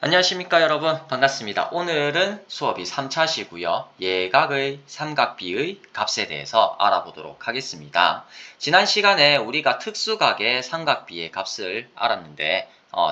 안녕하십니까 여러분, 반갑습니다. 오늘은 수업이 3차시고요. 예각의 삼각비의 값에 대해서 알아보도록 하겠습니다. 지난 시간에 우리가 특수각의 삼각비의 값을 알았는데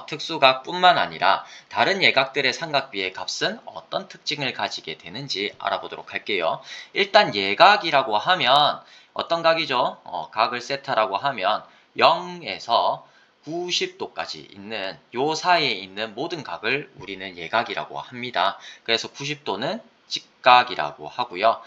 특수각뿐만 아니라 다른 예각들의 삼각비의 값은 어떤 특징을 가지게 되는지 알아보도록 할게요. 일단 예각이라고 하면 어떤 각이죠? 각을 세타라고 하면 0에서 90도까지 있는 요 사이에 있는 모든 각을 우리는 예각이라고 합니다. 그래서 90도는 직각이라고 하고요.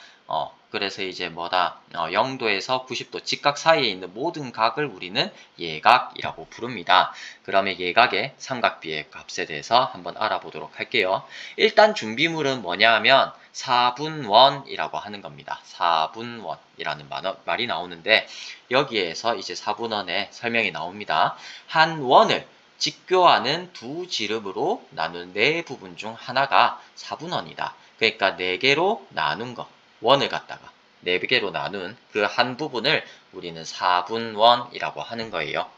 그래서 이제 0도에서 90도 직각 사이에 있는 모든 각을 우리는 예각이라고 부릅니다. 그러면 예각의 삼각비의 값에 대해서 한번 알아보도록 할게요. 일단 준비물은 뭐냐 하면 4분원이라고 하는 겁니다. 4분원이라는 말이 나오는데 여기에서 이제 4분원의 설명이 나옵니다. 한 원을 직교하는 두 지름으로 나눈 네 부분 중 하나가 4분원이다. 그러니까 4개로 나눈 거, 원을 갖다가 4개로 나눈 그 한 부분을 우리는 4분원이라고 하는 거예요.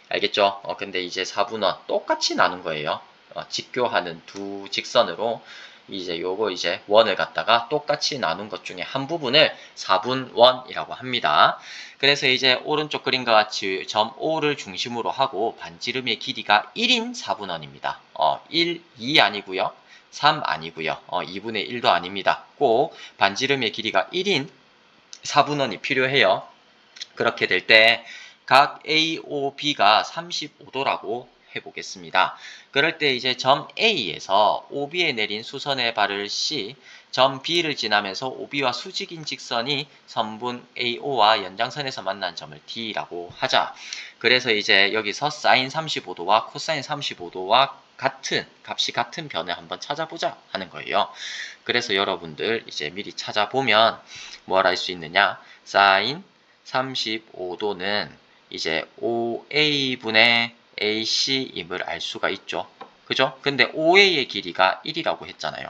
알겠죠? 근데 이제 4분원 똑같이 나눈 거예요. 직교하는 두 직선으로 이제 요거 이제 원을 갖다가 똑같이 나눈 것 중에 한 부분을 4분원이라고 합니다. 그래서 이제 오른쪽 그림과 같이 점 O를 중심으로 하고 반지름의 길이가 1인 4분원입니다. 1, 2 아니고요. 3 아니고요. 2분의 1도 아닙니다. 꼭 반지름의 길이가 1인 4분원이 필요해요. 그렇게 될 때 각 AOB가 35도라고 해보겠습니다. 그럴 때 이제 점 A에서 OB에 내린 수선의 발을 C, 점 B를 지나면서 OB와 수직인 직선이 선분 AO와 연장선에서 만난 점을 D라고 하자. 그래서 이제 여기서 사인 35도와 코사인 35도와 값이 같은 변을 한번 찾아보자 하는 거예요. 그래서 여러분들 이제 미리 찾아보면 뭘 알 수 있느냐? 사인 35도는 이제 OA분의 AC임을 알 수가 있죠. 그죠? 근데 OA의 길이가 1이라고 했잖아요.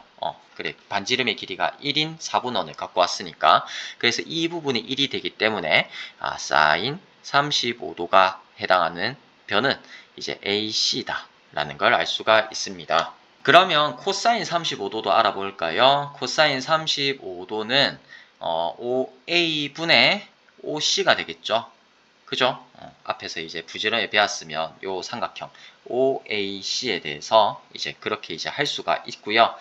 그래. 반지름의 길이가 1인 4분원을 갖고 왔으니까. 그래서 이 부분이 1이 되기 때문에, 사인 35도가 해당하는 변은 이제 AC다. 라는 걸 알 수가 있습니다. 그러면 코사인 35도도 알아볼까요? 코사인 35도는 OA분의 OC가 되겠죠. 그죠? 앞에서 이제 부지런히 배웠으면 요 삼각형 OAC에 대해서 이제 그렇게 이제 할 수가 있고요.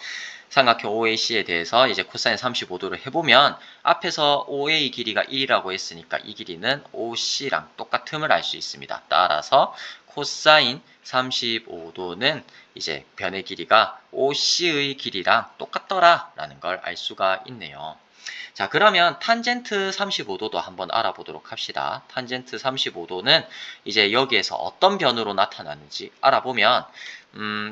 삼각형 OAC에 대해서 이제 코사인 35도를 해보면 앞에서 OA 길이가 1이라고 했으니까 이 길이는 OC랑 똑같음을 알 수 있습니다. 따라서 코사인 35도는 이제 변의 길이가 OC의 길이랑 똑같더라 라는 걸 알 수가 있네요. 자, 그러면 탄젠트 35도도 한번 알아보도록 합시다. 탄젠트 35도는 이제 여기에서 어떤 변으로 나타나는지 알아보면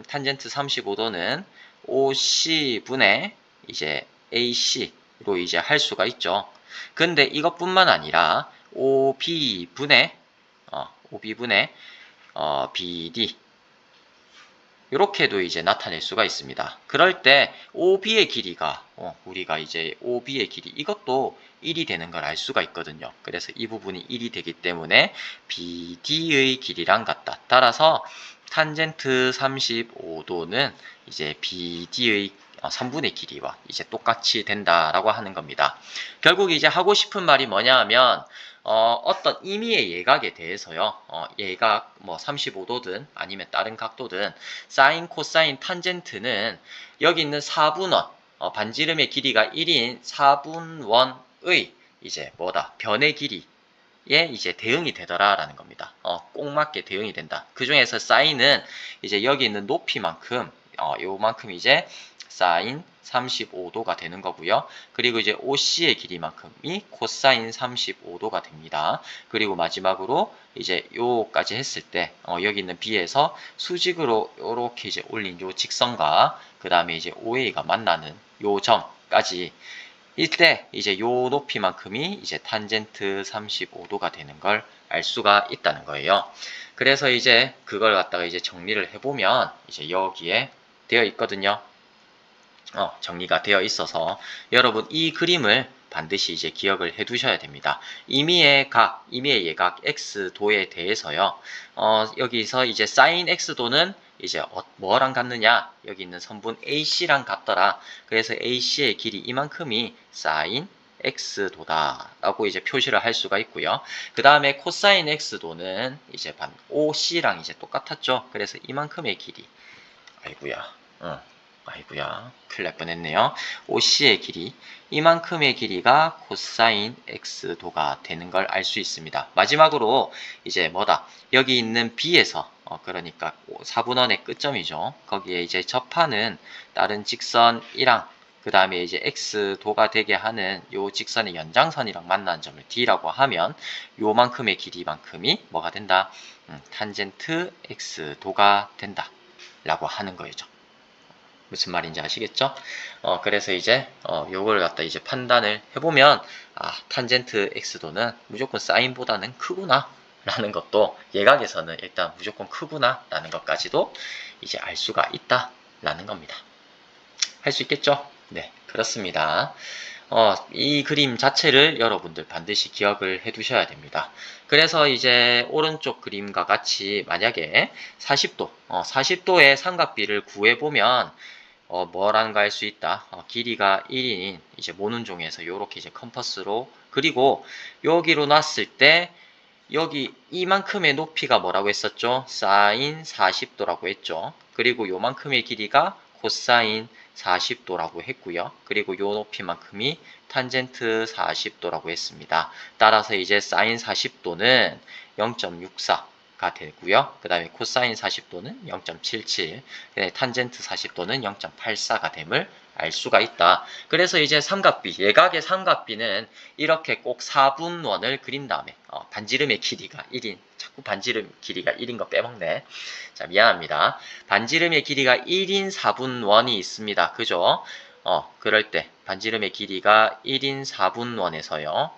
탄젠트 35도는 OC분의 이제 AC로 이제 할 수가 있죠. 근데 이것뿐만 아니라 OB분의 BD 이렇게도 이제 나타낼 수가 있습니다. 그럴 때 OB의 길이가 우리가 이제 OB의 길이 이것도 1이 되는 걸 알 수가 있거든요. 그래서 이 부분이 1이 되기 때문에 BD의 길이랑 같다. 따라서 탄젠트 35도는 이제 BD의 3분의 길이와 이제 똑같이 된다라고 하는 겁니다. 결국 이제 하고 싶은 말이 뭐냐 하면 어떤 임의의 예각에 대해서요. 예각 뭐 35도든 아니면 다른 각도든 사인, 코사인, 탄젠트는 여기 있는 4분원 반지름의 길이가 1인 4분원의 이제 변의 길이에 이제 대응이 되더라라는 겁니다. 꼭 맞게 대응이 된다. 그 중에서 사인은 이제 여기 있는 높이만큼 요만큼 이제 사인 35도가 되는 거고요. 그리고 이제 OC의 길이만큼이 코사인 35도가 됩니다. 그리고 마지막으로 이제 요까지 했을 때 여기 있는 B에서 수직으로 요렇게 이제 올린 요 직선과 그 다음에 이제 OA가 만나는 요 점까지 이때 이제 요 높이만큼이 이제 탄젠트 35도가 되는 걸 알 수가 있다는 거예요. 그래서 이제 그걸 갖다가 이제 정리를 해보면 이제 여기에 되어 있거든요. 정리가 되어 있어서 여러분 이 그림을 반드시 이제 기억을 해 두셔야 됩니다. 임의의 예각 x도에 대해서요. 여기서 이제 sin x도는 이제 뭐랑 같느냐? 여기 있는 선분 AC랑 같더라. 그래서 AC의 길이 이만큼이 사인 x도다 라고 이제 표시를 할 수가 있고요. 그 다음에 코사인 x도는 이제 OC랑 이제 똑같았죠. 그래서 이만큼의 길이, 아이구야, 아이구야, 큰일 날 뻔했네요. OC의 길이, 이만큼의 길이가 코사인 x도가 되는 걸 알 수 있습니다. 마지막으로 이제 뭐다? 여기 있는 B에서 그러니까 4분원의 끝점이죠. 거기에 이제 접하는 다른 직선이랑 그 다음에 이제 x도가 되게 하는 요 직선의 연장선이랑 만나는 점을 D라고 하면 요만큼의 길이만큼이 뭐가 된다? 탄젠트 x도가 된다 라고 하는 거죠. 무슨 말인지 아시겠죠? 그래서 이제 요걸 갖다 이제 판단을 해보면 탄젠트 x도는 무조건 사인보다는 크구나 라는 것도 예각에서는 일단 무조건 크구나 라는 것까지도 이제 알 수가 있다 라는 겁니다. 할 수 있겠죠? 네, 그렇습니다. 이 그림 자체를 여러분들 반드시 기억을 해 두셔야 됩니다. 그래서 이제 오른쪽 그림과 같이 만약에 40도, 40도의 삼각비를 구해보면 뭐라는 거 할 수 있다. 길이가 1인 이제 모눈종이에서 이렇게 이제 컴퍼스로 그리고 여기로 놨을 때 여기 이만큼의 높이가 뭐라고 했었죠? 사인 40도라고 했죠. 그리고 요만큼의 길이가 코사인 40도라고 했고요. 그리고 요 높이만큼이 탄젠트 40도라고 했습니다. 따라서 이제 사인 40도는 0.64가 되고요. 그 다음에 코사인 40도는 0.77, 탄젠트 40도는 0.84가 됨을 알 수가 있다. 그래서 이제 삼각비, 예각의 삼각비는 이렇게 꼭 4분원을 그린 다음에 반지름의 길이가 1인, 자꾸 반지름 길이가 1인 거 빼먹네. 자, 미안합니다. 반지름의 길이가 1인 4분원이 있습니다. 그죠? 그럴 때 반지름의 길이가 1인 4분원에서요.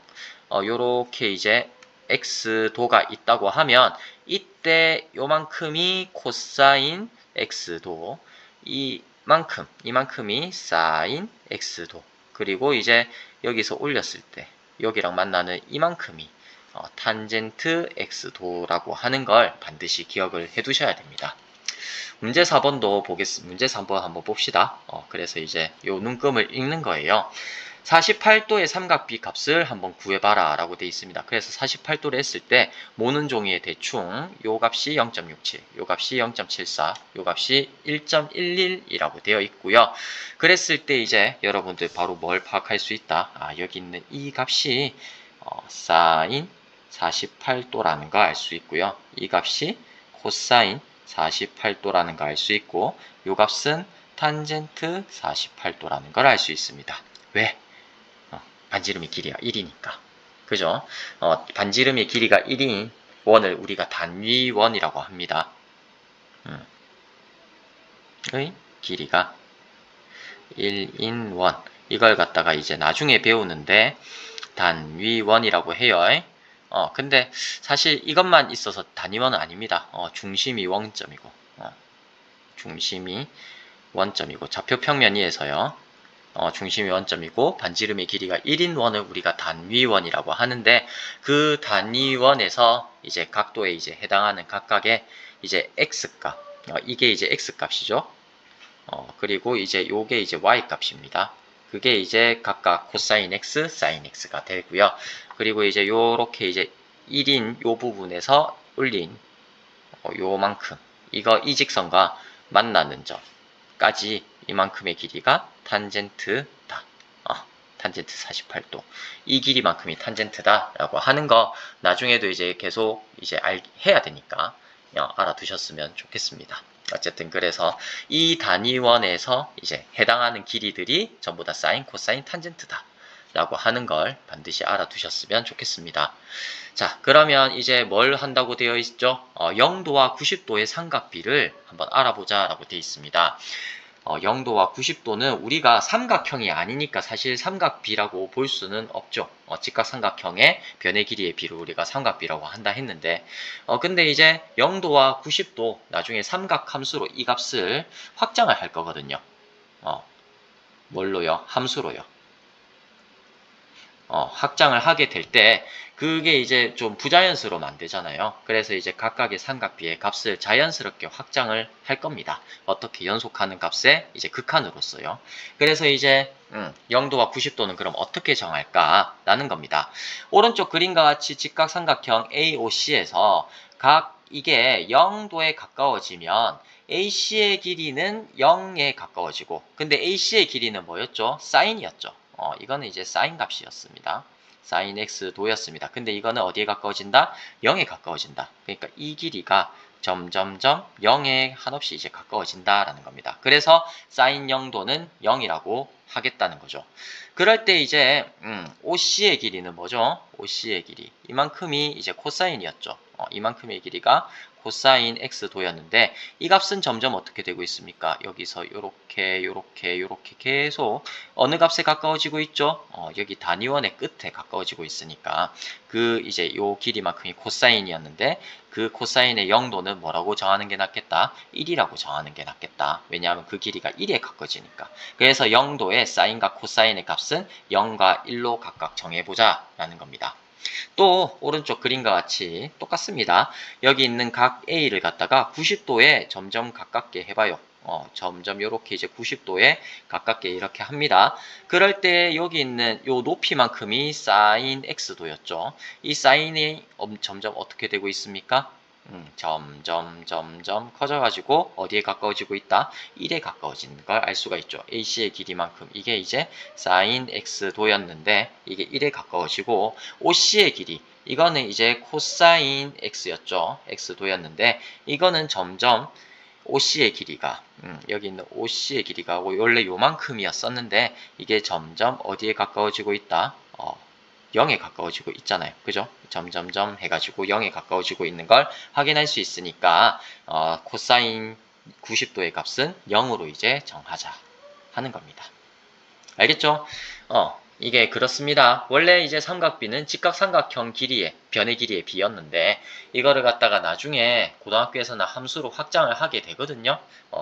요렇게 이제 x도가 있다고 하면 이때 요만큼이 코사인 x도, 이만큼이 사인 x도, 그리고 이제 여기서 올렸을 때 여기랑 만나는 이만큼이 탄젠트 x도라고 하는 걸 반드시 기억을 해 두셔야 됩니다. 문제 4번도 보겠습니다. 문제 3번 한번 봅시다. 그래서 이제 요 눈금을 읽는 거예요. 48도의 삼각비 값을 한번 구해봐라 라고 되어 있습니다. 그래서 48도를 했을 때 모는 종이에 대충 요 값이 0.67, 요 값이 0.74, 요 값이 1.11이라고 되어 있고요. 그랬을 때 이제 여러분들 바로 뭘 파악할 수 있다. 여기 있는 이 값이 사인 48도라는 거 알 수 있고요. 이 값이 코사인 48도라는 거 알 수 있고 요 값은 탄젠트 48도라는 걸 알 수 있습니다. 왜? 반지름의 길이가 1이니까. 그죠? 반지름의 길이가 1인 원을 우리가 단위원이라고 합니다. 의 길이가 1인 원. 이걸 갖다가 이제 나중에 배우는데 단위원이라고 해요. 근데 사실 이것만 있어서 단위원은 아닙니다. 중심이 원점이고, 중심이 원점이고, 좌표 평면이에서요. 중심이 원점이고 반지름의 길이가 1인 원을 우리가 단위원이라고 하는데 그 단위원에서 이제 각도에 이제 해당하는 각각의 이제 x값, 이게 이제 x값이죠. 그리고 이제 요게 이제 y값입니다. 그게 이제 각각 코사인 x, 사인 x가 되고요. 그리고 이제 요렇게 이제 1인 요 부분에서 올린 요만큼 이 직선과 만나는 점까지 이만큼의 길이가 탄젠트다. 탄젠트 48도. 이 길이만큼이 탄젠트다 라고 하는 거 나중에도 이제 계속 이제 해야 되니까 알아두셨으면 좋겠습니다. 어쨌든 그래서 이 단위원에서 이제 해당하는 길이들이 전부 다 사인, 코사인, 탄젠트다 라고 하는 걸 반드시 알아두셨으면 좋겠습니다. 자, 그러면 이제 뭘 한다고 되어 있죠? 0도와 90도의 삼각비를 한번 알아보자 라고 되어 있습니다. 0도와 90도는 우리가 삼각형이 아니니까 사실 삼각비라고 볼 수는 없죠. 직각삼각형의 변의 길이의 비를 우리가 삼각비라고 한다 했는데 근데 이제 0도와 90도 나중에 삼각함수로 이 값을 확장을 할 거거든요. 뭘로요? 함수로요. 확장을 하게 될 때 그게 이제 좀 부자연스러우면 안 되잖아요. 그래서 이제 각각의 삼각비의 값을 자연스럽게 확장을 할 겁니다. 어떻게 연속하는 값의 이제 극한으로서요. 그래서 이제 0도와 90도는 그럼 어떻게 정할까라는 겁니다. 오른쪽 그림과 같이 직각삼각형 AOC에서 각 이게 0도에 가까워지면 AC의 길이는 0에 가까워지고 근데 AC의 길이는 뭐였죠? 사인이었죠. 이거는 이제 사인 값이었습니다. 사인 x 도였습니다. 근데 이거는 어디에 가까워진다? 0에 가까워진다. 그러니까 이 길이가 점점점 0에 한없이 이제 가까워진다라는 겁니다. 그래서 사인 0도는 0이라고 하겠다는 거죠. 그럴 때 이제 OC의 길이는 뭐죠? OC의 길이 이만큼이 이제 코사인이었죠. 이만큼의 길이가 코사인 x도였는데 이 값은 점점 어떻게 되고 있습니까? 여기서 요렇게 계속 어느 값에 가까워지고 있죠? 여기 단위원의 끝에 가까워지고 있으니까 그 이제 요 길이만큼이 코사인이었는데 그 코사인의 0도는 뭐라고 정하는 게 낫겠다? 1이라고 정하는 게 낫겠다. 왜냐하면 그 길이가 1에 가까워지니까. 그래서 0도의 사인과 코사인의 값은 0과 1로 각각 정해보자 라는 겁니다. 또 오른쪽 그림과 같이 똑같습니다. 여기 있는 각 A를 갖다가 90도에 점점 가깝게 해봐요. 점점 이렇게 이제 90도에 가깝게 이렇게 합니다. 그럴 때 여기 있는 요 높이만큼이 사인 x도였죠. 이 사인이 점점 어떻게 되고 있습니까? 점점 커져가지고 어디에 가까워지고 있다? 1에 가까워지는 걸 알 수가 있죠. AC의 길이만큼 이게 이제 sin x도였는데 이게 1에 가까워지고 OC의 길이 이거는 이제 코사인 x였죠. x도였는데 이거는 점점 OC의 길이가 여기 있는 OC의 길이가 원래 요만큼이었었는데 이게 점점 어디에 가까워지고 있다? 0에 가까워지고 있잖아요. 그죠? 점점점 해가지고 0에 가까워지고 있는 걸 확인할 수 있으니까 코사인 90도의 값은 0으로 이제 정하자 하는 겁니다. 알겠죠? 이게 그렇습니다. 원래 이제 삼각비는 직각삼각형 길이의 변의 길이의 비였는데 이거를 갖다가 나중에 고등학교에서는 함수로 확장을 하게 되거든요.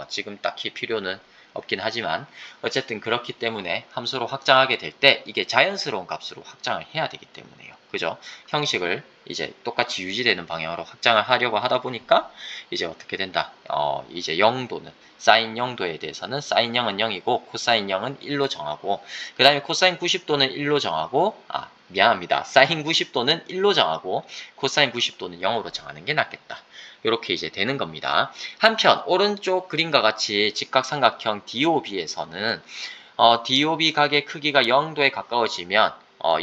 지금 딱히 필요는 없긴 하지만 어쨌든 그렇기 때문에 함수로 확장하게 될 때 이게 자연스러운 값으로 확장을 해야 되기 때문에요. 그죠? 형식을 이제 똑같이 유지되는 방향으로 확장을 하려고 하다 보니까 이제 어떻게 된다? 이제 0도는 사인 0도에 대해서는 사인 0은 0이고 코사인 0은 1로 정하고 그 다음에 코사인 90도는 1로 정하고 미안합니다. 사인 90도는 1로 정하고 코사인 90도는 0으로 정하는 게 낫겠다. 이렇게 이제 되는 겁니다. 한편 오른쪽 그림과 같이 직각삼각형 DOB에서는 DOB 각의 크기가 0도에 가까워지면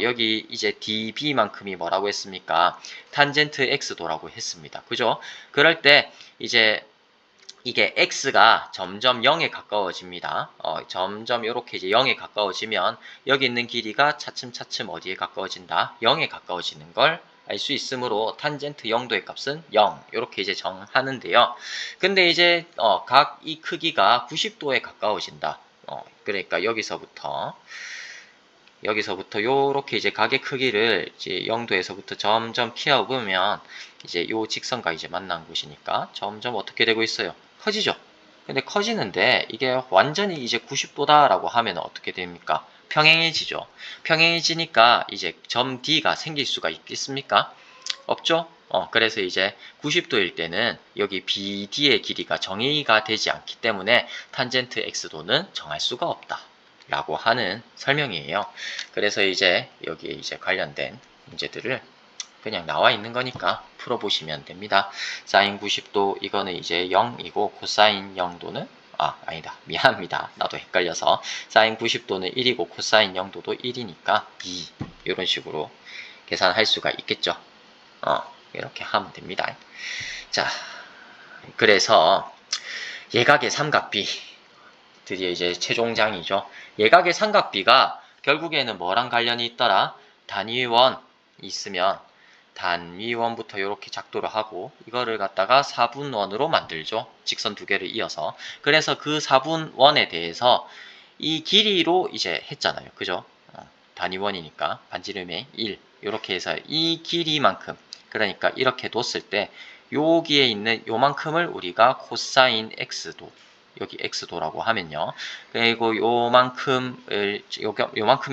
여기 이제 DB만큼이 뭐라고 했습니까? 탄젠트 X도라고 했습니다. 그죠? 그럴 때 이제 이게 x가 점점 0에 가까워집니다. 점점 이렇게 이제 0에 가까워지면 여기 있는 길이가 차츰차츰 어디에 가까워진다? 0에 가까워지는 걸 알 수 있으므로 탄젠트 0도의 값은 0 이렇게 이제 정하는데요. 근데 이제 각 이 크기가 90도에 가까워진다. 그러니까 여기서부터 요렇게 이제 각의 크기를 이제 0도에서부터 점점 키워보면 이제 요 직선과 이제 만난 곳이니까 점점 어떻게 되고 있어요? 커지죠? 근데 커지는데 이게 완전히 이제 90도다라고 하면 어떻게 됩니까? 평행해지죠. 평행해지니까 이제 점 D가 생길 수가 있겠습니까? 없죠? 그래서 이제 90도일 때는 여기 BD의 길이가 정의가 되지 않기 때문에 탄젠트 X도는 정할 수가 없다. 라고 하는 설명이에요. 그래서 이제 여기에 이제 관련된 문제들을 그냥 나와 있는 거니까 풀어보시면 됩니다. 사인 90도 이거는 이제 0이고 코사인 0도는 아니다. 미안합니다. 나도 헷갈려서 사인 90도는 1이고 코사인 0도도 1이니까 2 이런 식으로 계산할 수가 있겠죠. 이렇게 하면 됩니다. 자, 그래서 예각의 삼각비 드디어 이제 최종장이죠. 예각의 삼각비가 결국에는 뭐랑 관련이 있더라? 단위원 있으면 단위원부터 이렇게 작도를 하고 이거를 갖다가 4분원으로 만들죠. 직선 두 개를 이어서. 그래서 그 4분원에 대해서 이 길이로 이제 했잖아요. 그죠? 단위원이니까 반지름의 1 이렇게 해서 이 길이만큼 그러니까 이렇게 뒀을 때 여기에 있는 요만큼을 우리가 코사인 x도 여기 x도라고 하면요. 그리고 요만큼의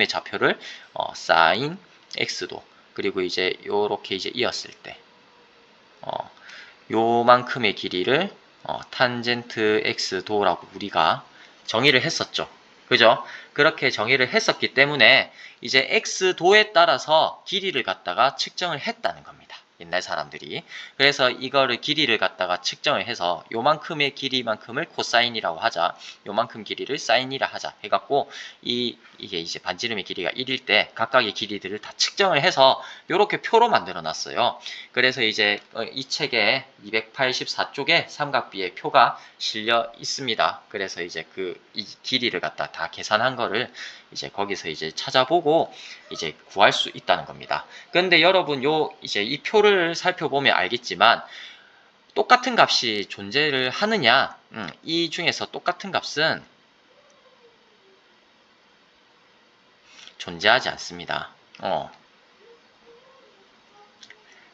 좌표를 sin x도, 그리고 이제 요렇게 이제 이었을 때 요만큼의 길이를 탄젠트 x도라고 우리가 정의를 했었죠. 그죠? 그렇게 정의를 했었기 때문에 이제 x도에 따라서 길이를 갖다가 측정을 했다는 겁니다. 옛날 사람들이. 그래서 이거를 길이를 갖다가 측정을 해서 요만큼의 길이만큼을 코사인이라고 하자, 요만큼 길이를 사인이라 하자 해갖고 이게 이제 반지름의 길이가 1일 때 각각의 길이들을 다 측정을 해서 요렇게 표로 만들어 놨어요. 그래서 이제 이 책에 284쪽에 삼각비의 표가 실려 있습니다. 그래서 이제 이 길이를 갖다 다 계산한 거를 이제 거기서 이제 찾아보고 이제 구할 수 있다는 겁니다. 근데 여러분 이제 이 표를 살펴보면 알겠지만 똑같은 값이 존재를 하느냐? 이 중에서 똑같은 값은 존재하지 않습니다.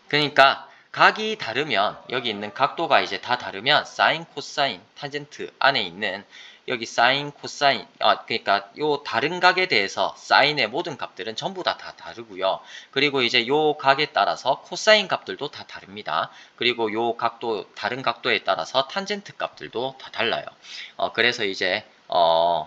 그러니까 각이 다르면, 여기 있는 각도가 이제 다 다르면 사인, 코사인, 탄젠트 안에 있는 여기 사인, 코사인, 그러니까 요 다른 각에 대해서 사인의 모든 값들은 전부 다 다르고요. 그리고 이제 요 각에 따라서 코사인 값들도 다 다릅니다. 그리고 요 각도, 다른 각도에 따라서 탄젠트 값들도 다 달라요. 그래서 이제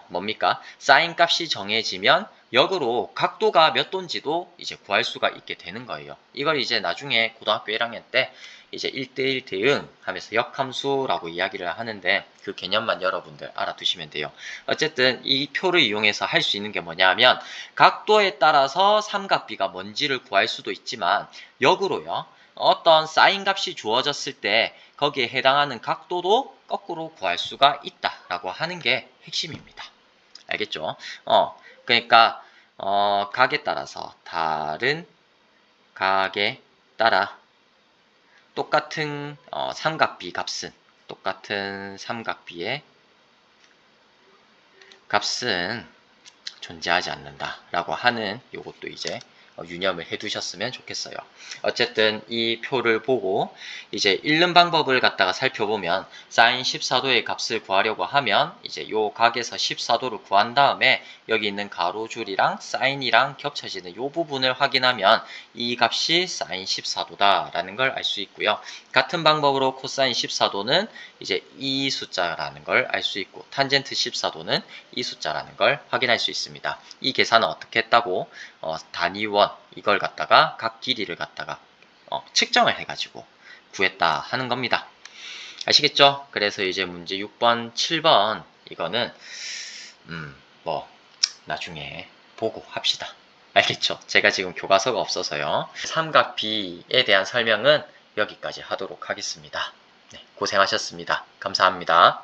뭡니까? 사인 값이 정해지면 역으로 각도가 몇 도인지도 이제 구할 수가 있게 되는 거예요. 이걸 이제 나중에 고등학교 1학년 때 이제 1대1 대응 하면서 역함수라고 이야기를 하는데 그 개념만 여러분들 알아두시면 돼요. 어쨌든 이 표를 이용해서 할 수 있는 게 뭐냐면 각도에 따라서 삼각비가 뭔지를 구할 수도 있지만 역으로요. 어떤 사인 값이 주어졌을 때 거기에 해당하는 각도도 거꾸로 구할 수가 있다라고 하는 게 핵심입니다. 알겠죠? 그러니까 각에 따라서 다른 각에 따라 똑같은 삼각비 값은 똑같은 삼각비의 값은 존재하지 않는다라고 하는 요것도 이제 유념을 해 두셨으면 좋겠어요. 어쨌든 이 표를 보고 이제 읽는 방법을 갖다가 살펴보면 사인 14도의 값을 구하려고 하면 이제 요 각에서 14도를 구한 다음에 여기 있는 가로줄이랑 사인이랑 겹쳐지는 요 부분을 확인하면 이 값이 사인 14도다 라는 걸 알 수 있고요. 같은 방법으로 코사인 14도는 이제 이 숫자라는 걸 알 수 있고 탄젠트 14도는 이 숫자라는 걸 확인할 수 있습니다. 이 계산은 어떻게 했다고? 단위원 이걸 갖다가 각 길이를 갖다가 측정을 해가지고 구했다 하는 겁니다. 아시겠죠? 그래서 이제 문제 6번, 7번 이거는 뭐 나중에 보고 합시다. 알겠죠? 제가 지금 교과서가 없어서요. 삼각비에 대한 설명은 여기까지 하도록 하겠습니다. 네, 고생하셨습니다. 감사합니다.